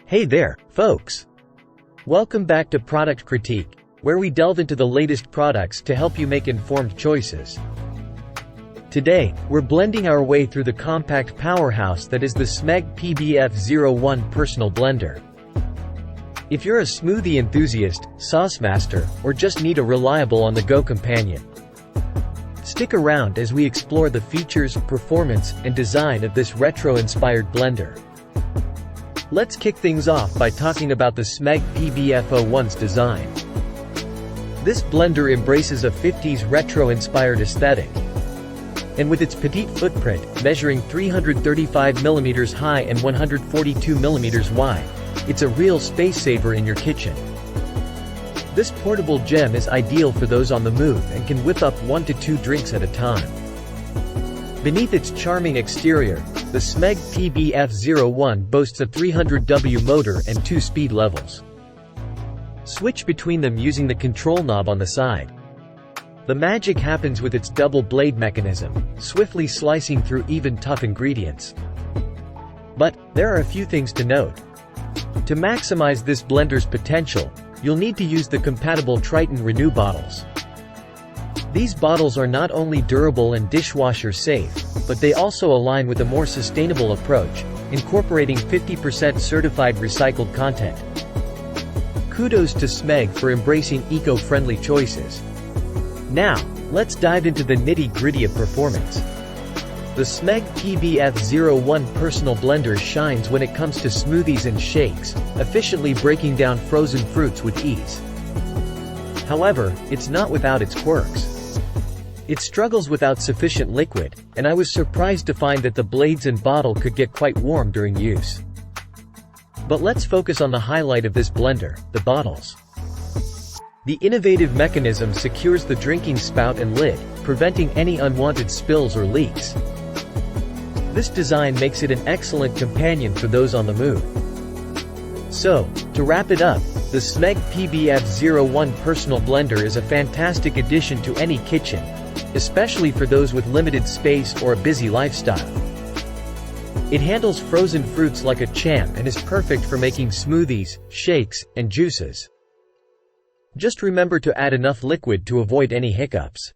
Hey there, folks! Welcome back to Product Critique, where we delve into the latest products to help you make informed choices. Today, we're blending our way through the compact powerhouse that is the Smeg PBF01 Personal Blender. If you're a smoothie enthusiast, sauce master, or just need a reliable on-the-go companion, stick around as we explore the features, performance, and design of this retro-inspired blender. Let's kick things off by talking about the Smeg PBF01's design. This blender embraces a 50s retro-inspired aesthetic. And with its petite footprint, measuring 335mm high and 142mm wide, it's a real space saver in your kitchen. This portable gem is ideal for those on the move and can whip up 1 to 2 drinks at a time. Beneath its charming exterior, the Smeg PBF01 boasts a 300W motor and 2 speed levels. Switch between them using the control knob on the side. The magic happens with its double blade mechanism, swiftly slicing through even tough ingredients. But there are a few things to note. To maximize this blender's potential, you'll need to use the compatible Triton Renew bottles. These bottles are not only durable and dishwasher safe, but they also align with a more sustainable approach, incorporating 50% certified recycled content. Kudos to Smeg for embracing eco-friendly choices. Now, let's dive into the nitty-gritty of performance. The Smeg PBF01 Personal Blender shines when it comes to smoothies and shakes, efficiently breaking down frozen fruits with ease. However, it's not without its quirks. It struggles without sufficient liquid, and I was surprised to find that the blades and bottle could get quite warm during use. But let's focus on the highlight of this blender, the bottles. The innovative mechanism secures the drinking spout and lid, preventing any unwanted spills or leaks. This design makes it an excellent companion for those on the move. So, to wrap it up, the Smeg PBF01 Personal Blender is a fantastic addition to any kitchen, especially for those with limited space or a busy lifestyle. It handles frozen fruits like a champ and is perfect for making smoothies, shakes, and juices. Just remember to add enough liquid to avoid any hiccups.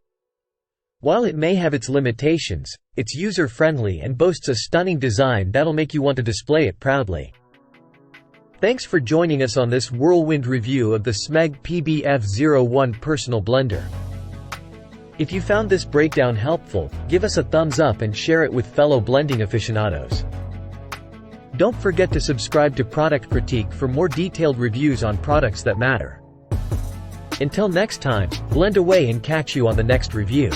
While it may have its limitations, it's user-friendly and boasts a stunning design that'll make you want to display it proudly. Thanks for joining us on this whirlwind review of the Smeg PBF01 Personal Blender. If you found this breakdown helpful, give us a thumbs up and share it with fellow blending aficionados. Don't forget to subscribe to Product Critique for more detailed reviews on products that matter. Until next time, blend away and catch you on the next review.